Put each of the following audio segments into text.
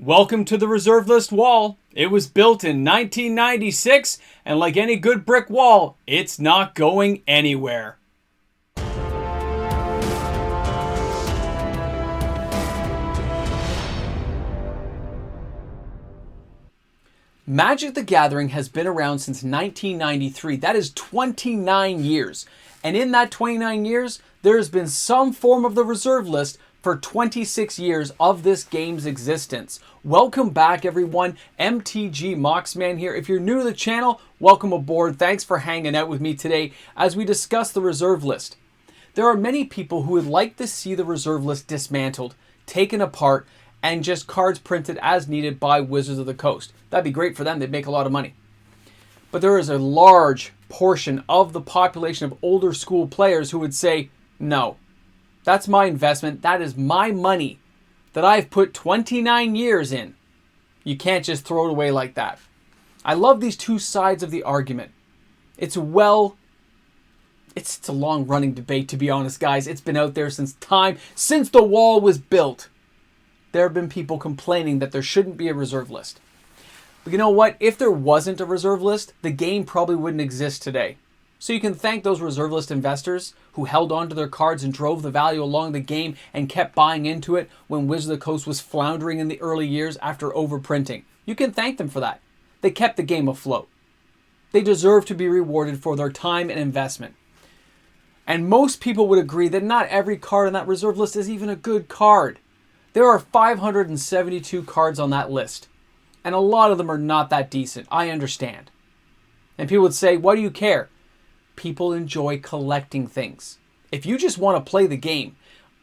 Welcome to the reserve list wall. It was built in 1996, and like any good brick wall, it's not going anywhere. Magic the Gathering has been around since 1993. That is 29 years. And in that 29 years, there has been some form of the reserve list for 26 years of this game's existence. Welcome back, everyone. MTG Moxman here. If you're new to the channel, welcome aboard. Thanks for hanging out with me today as we discuss the reserve list. There are many people who would like to see the reserve list dismantled, taken apart, and just cards printed as needed by Wizards of the Coast. That'd be great for them. They'd make a lot of money. But there is a large portion of the population of older school players who would say, no, that's my investment. That is my money that I've put 29 years in. You can't just throw it away like that. I love these two sides of the argument. It's a long running debate, to be honest, guys. It's been out there since the wall was built. There have been people complaining that there shouldn't be a reserve list. But you know what? If there wasn't a reserve list, the game probably wouldn't exist today. So you can thank those reserve list investors who held on to their cards and drove the value along the game and kept buying into it when Wizards of the Coast was floundering in the early years after overprinting. You can thank them for that. They kept the game afloat. They deserve to be rewarded for their time and investment. And most people would agree that not every card on that reserve list is even a good card. There are 572 cards on that list, and a lot of them are not that decent. I understand. And people would say, why do you care? People enjoy collecting things. If you just want to play the game,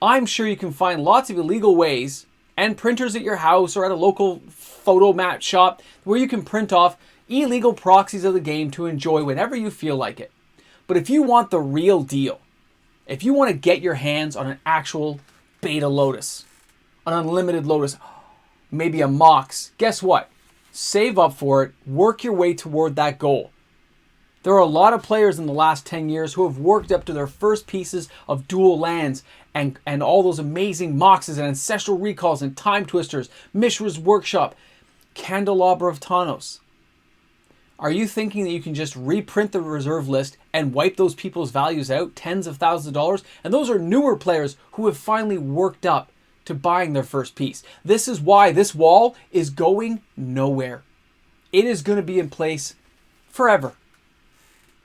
I'm sure you can find lots of illegal ways and printers at your house or at a local photo mat shop where you can print off illegal proxies of the game to enjoy whenever you feel like it. But if you want the real deal, if you want to get your hands on an actual beta Lotus, an unlimited Lotus, maybe a Mox, guess what? Save up for it, work your way toward that goal. There are a lot of players in the last 10 years who have worked up to their first pieces of dual lands and all those amazing Moxes and Ancestral Recalls and Time Twisters, Mishra's Workshop, Candelabra of Tawnos. Are you thinking that you can just reprint the reserve list and wipe those people's values out, tens of thousands of dollars? And those are newer players who have finally worked up to buying their first piece. This is why this wall is going nowhere. It is going to be in place forever.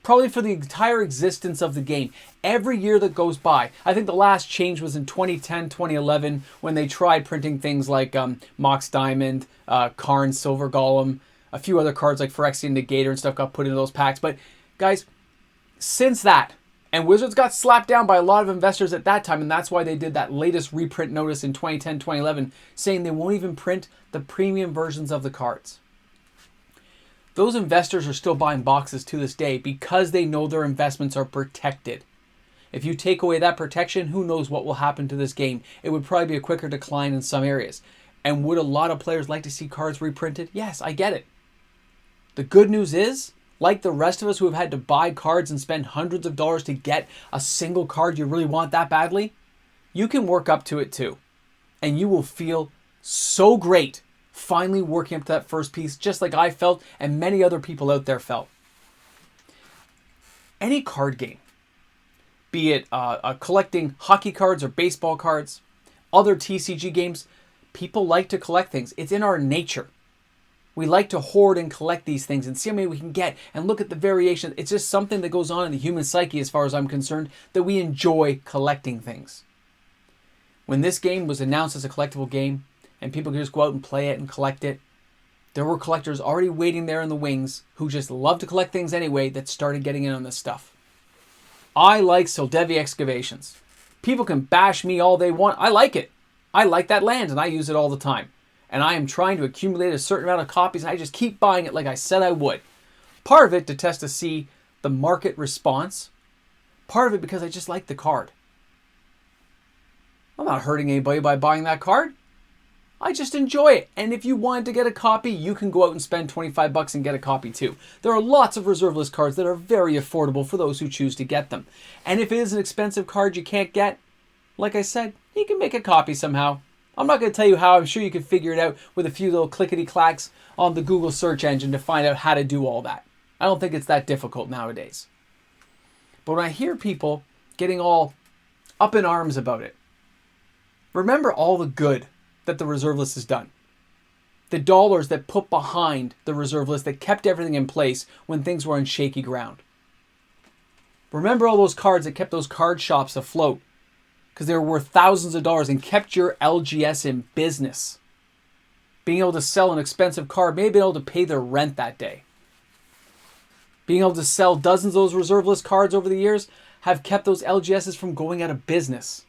Probably for the entire existence of the game. Every year that goes by. I think the last change was in 2010, 2011 when they tried printing things like Mox Diamond, Karn Silver Golem, a few other cards like Phyrexian Negator and stuff got put into those packs. But guys, since that, and Wizards got slapped down by a lot of investors at that time, and that's why they did that latest reprint notice in 2010, 2011, saying they won't even print the premium versions of the cards. Those investors are still buying boxes to this day because they know their investments are protected. If you take away that protection, who knows what will happen to this game? It would probably be a quicker decline in some areas. And would a lot of players like to see cards reprinted? Yes, I get it. The good news is, like the rest of us who have had to buy cards and spend hundreds of dollars to get a single card you really want that badly, you can work up to it too. And you will feel so great finally working up to that first piece, just like I felt and many other people out there felt. Any card game, be it collecting hockey cards or baseball cards, other TCG games, people like to collect things. It's in our nature. We like to hoard and collect these things and see how many we can get and look at the variation. It's just something that goes on in the human psyche as far as I'm concerned, that we enjoy collecting things. When this game was announced as a collectible game and people could just go out and play it and collect it, there were collectors already waiting there in the wings who just love to collect things anyway that started getting in on this stuff. I like Soldevi Excavations. People can bash me all they want. I like it. I like that land and I use it all the time. And I am trying to accumulate a certain amount of copies, and I just keep buying it like I said I would. Part of it to test to see the market response. Part of it because I just like the card. I'm not hurting anybody by buying that card. I just enjoy it. And if you wanted to get a copy, you can go out and spend $25 and get a copy too. There are lots of reserve list cards that are very affordable for those who choose to get them. And if it is an expensive card you can't get, like I said, you can make a copy somehow. I'm not going to tell you how. I'm sure you can figure it out with a few little clickety-clacks on the Google search engine to find out how to do all that. I don't think it's that difficult nowadays. But when I hear people getting all up in arms about it, remember all the good that the reserve list has done. The dollars that put behind the reserve list that kept everything in place when things were on shaky ground. Remember all those cards that kept those card shops afloat because they were worth thousands of dollars and kept your LGS in business. Being able to sell an expensive card, maybe able to pay their rent that day. Being able to sell dozens of those reserve list cards over the years have kept those LGSs from going out of business.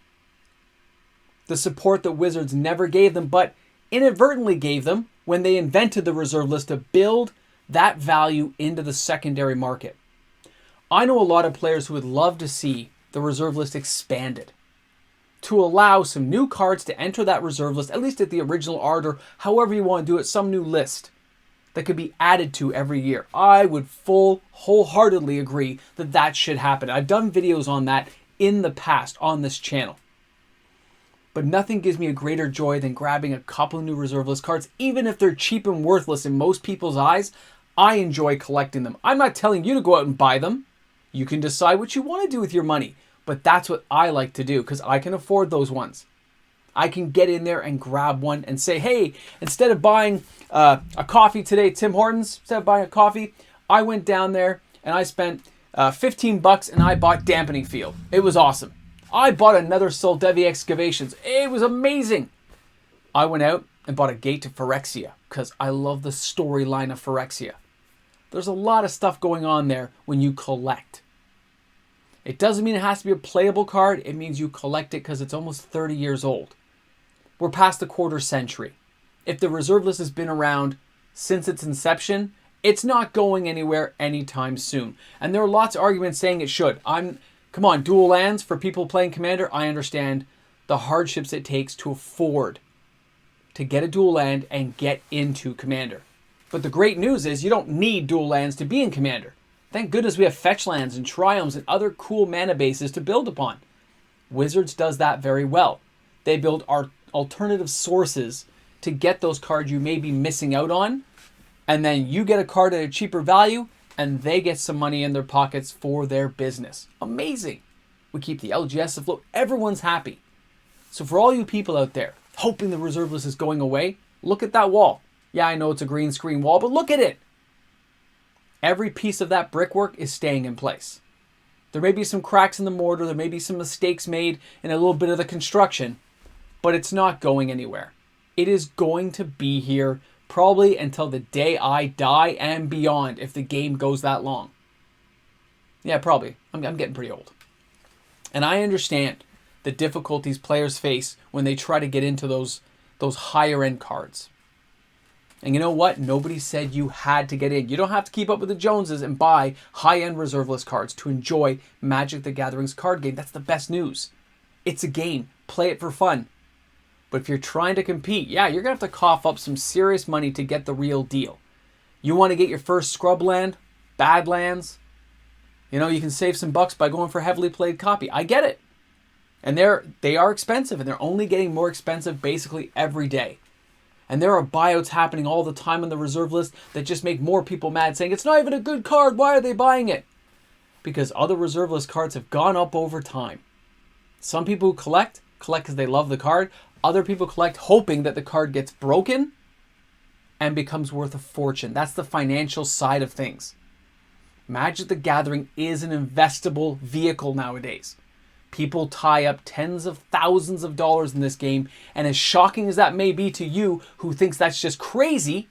The support that Wizards never gave them, but inadvertently gave them when they invented the reserve list to build that value into the secondary market. I know a lot of players who would love to see the reserve list expanded to allow some new cards to enter that reserve list, at least at the original art or however you want to do it, some new list that could be added to every year. I would wholeheartedly agree that that should happen. I've done videos on that in the past on this channel. But nothing gives me a greater joy than grabbing a couple of new reserve list cards, even if they're cheap and worthless in most people's eyes. I enjoy collecting them. I'm not telling you to go out and buy them. You can decide what you want to do with your money. But that's what I like to do because I can afford those ones. I can get in there and grab one and say, hey, instead of buying a coffee today at Tim Hortons, instead of buying a coffee, I went down there and I spent $15 and I bought Dampening Field. It was awesome. I bought another Soldevi Excavations. It was amazing. I went out and bought a Gate to Phyrexia because I love the storyline of Phyrexia. There's a lot of stuff going on there when you collect. It doesn't mean it has to be a playable card. It means you collect it because it's almost 30 years old. We're past the quarter century. If the reserve list has been around since its inception, it's not going anywhere anytime soon. And there are lots of arguments saying it should. Come on, dual lands for people playing Commander, I understand the hardships it takes to afford to get a dual land and get into Commander. But the great news is you don't need dual lands to be in Commander. Thank goodness we have fetch lands and triomes and other cool mana bases to build upon. Wizards does that very well. They build alternative sources to get those cards you may be missing out on, and then you get a card at a cheaper value, and they get some money in their pockets for their business. Amazing. We keep the LGS afloat. Everyone's happy. So for all you people out there hoping the reserve list is going away, look at that wall. Yeah, I know it's a green screen wall, but look at it. Every piece of that brickwork is staying in place. There may be some cracks in the mortar, there may be some mistakes made in a little bit of the construction, but it's not going anywhere. It is going to be here probably until the day I die and beyond if the game goes that long. Yeah, probably. I'm getting pretty old. And I understand the difficulties players face when they try to get into those higher end cards. And you know what? Nobody said you had to get in. You don't have to keep up with the Joneses and buy high-end reserve list cards to enjoy Magic the Gathering's card game. That's the best news. It's a game. Play it for fun. But if you're trying to compete, yeah, you're going to have to cough up some serious money to get the real deal. You want to get your first scrub land, Badlands, you can save some bucks by going for heavily played copy. I get it. And they are expensive, and they're only getting more expensive basically every day. And there are buyouts happening all the time on the reserve list that just make more people mad, saying, it's not even a good card, why are they buying it? Because other reserve list cards have gone up over time. Some people who collect because they love the card. Other people collect hoping that the card gets broken and becomes worth a fortune. That's the financial side of things. Magic the Gathering is an investable vehicle nowadays. People tie up tens of thousands of dollars in this game, and as shocking as that may be to you who thinks that's just crazy,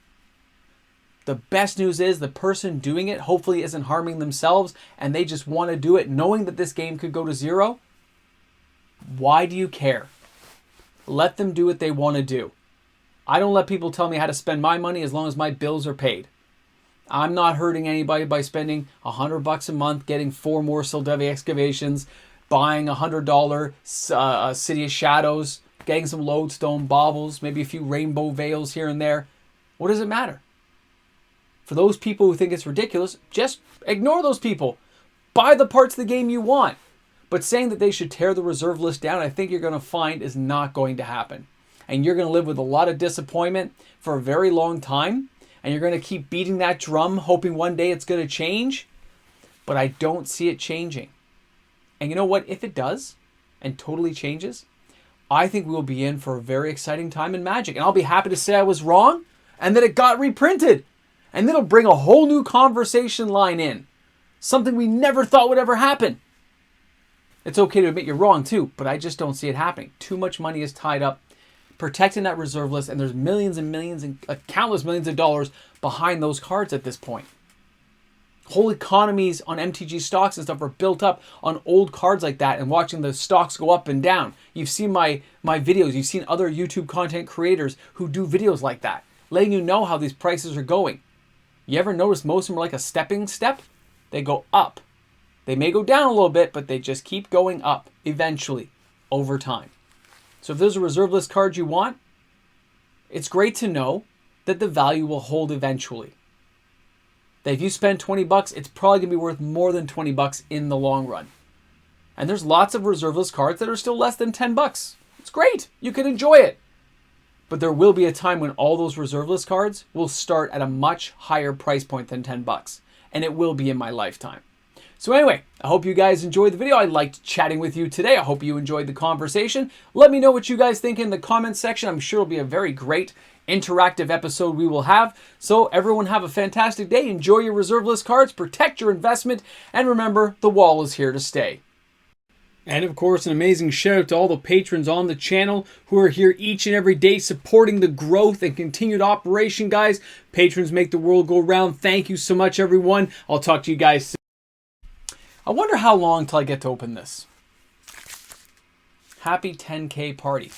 the best news is the person doing it hopefully isn't harming themselves and they just want to do it knowing that this game could go to zero. Why do you care? Let them do what they want to do. I don't let people tell me how to spend my money as long as my bills are paid. I'm not hurting anybody by spending $100 a month, getting 4 more Soldevi Excavations, buying $100 City of Shadows, getting some Lodestone baubles, maybe a few Rainbow Veils here and there. What does it matter? For those people who think it's ridiculous, just ignore those people. Buy the parts of the game you want. But saying that they should tear the reserve list down, I think you're going to find is not going to happen. and you're going to live with a lot of disappointment for a very long time, and you're going to keep beating that drum hoping one day it's going to change. But I don't see it changing. And you know what? If it does and totally changes, I think we'll be in for a very exciting time in Magic. And I'll be happy to say I was wrong and that it got reprinted. And it'll bring a whole new conversation line in. Something we never thought would ever happen. It's okay to admit you're wrong too, but I just don't see it happening. Too much money is tied up protecting that reserve list, and there's millions and millions and countless millions of dollars behind those cards at this point. Whole economies on MTG stocks and stuff are built up on old cards like that and watching the stocks go up and down. You've seen my videos. You've seen other YouTube content creators who do videos like that, letting you know how these prices are going. You ever notice most of them are like a stepping step? They go up. They may go down a little bit, but they just keep going up eventually over time. So if there's a reserve list card you want, it's great to know that the value will hold eventually. That if you spend 20 bucks, it's probably going to be worth more than 20 bucks in the long run. And there's lots of reserve list cards that are still less than 10 bucks. It's great. You can enjoy it. But there will be a time when all those reserve list cards will start at a much higher price point than 10 bucks. And it will be in my lifetime. So anyway, I hope you guys enjoyed the video. I liked chatting with you today. I hope you enjoyed the conversation. Let me know what you guys think in the comments section. I'm sure it'll be a very great interactive episode we will have. So everyone have a fantastic day. Enjoy your reserve list cards, protect your investment, and remember, the wall is here to stay. And of course, an amazing shout out to all the patrons on the channel who are here each and every day supporting the growth and continued operation, guys. Patrons make the world go round. Thank you so much, everyone. I'll talk to you guys soon. I wonder how long till I get to open this. Happy 10K party.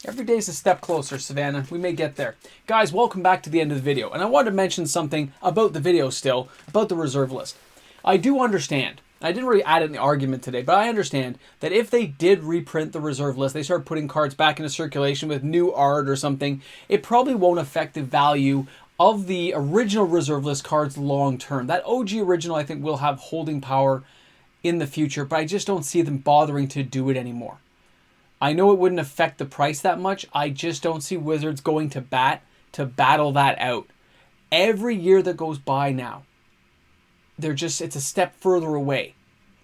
Every day's a step closer, Savannah. We may get there. Guys, welcome back to the end of the video. And I wanted to mention something about the video still, about the reserve list. I do understand. I didn't really add it in the argument today, but I understand that if they did reprint the reserve list, they start putting cards back into circulation with new art or something, it probably won't affect the value of the original reserve list cards long term. That OG original, I think, will have holding power in the future, but I just don't see them bothering to do it anymore. I know it wouldn't affect the price that much. I just don't see Wizards going to bat to battle that out. Every year that goes by now, it's a step further away.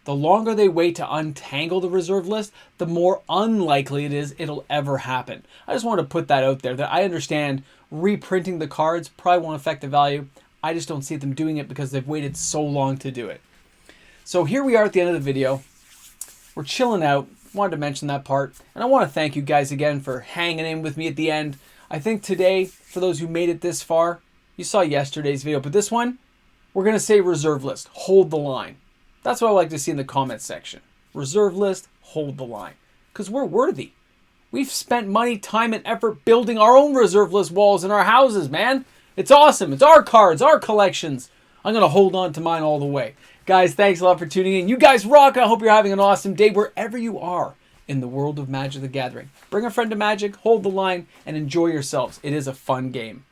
The longer they wait to untangle the reserve list, the more unlikely it is it'll ever happen. I just want to put that out there, that I understand reprinting the cards probably won't affect the value. I just don't see them doing it because they've waited so long to do it. So here we are at the end of the video. We're chilling out. Wanted to mention that part. And I want to thank you guys again for hanging in with me at the end. I think today, for those who made it this far, you saw yesterday's video, but this one, we're going to say reserve list. Hold the line. That's what I like to see in the comments section. Reserve list, hold the line. Because we're worthy. We've spent money, time, and effort building our own reserve list walls in our houses, man. It's awesome. It's our cards, our collections. I'm going to hold on to mine all the way. Guys, thanks a lot for tuning in. You guys rock. I hope you're having an awesome day wherever you are in the world of Magic the Gathering. Bring a friend to Magic, hold the line, and enjoy yourselves. It is a fun game.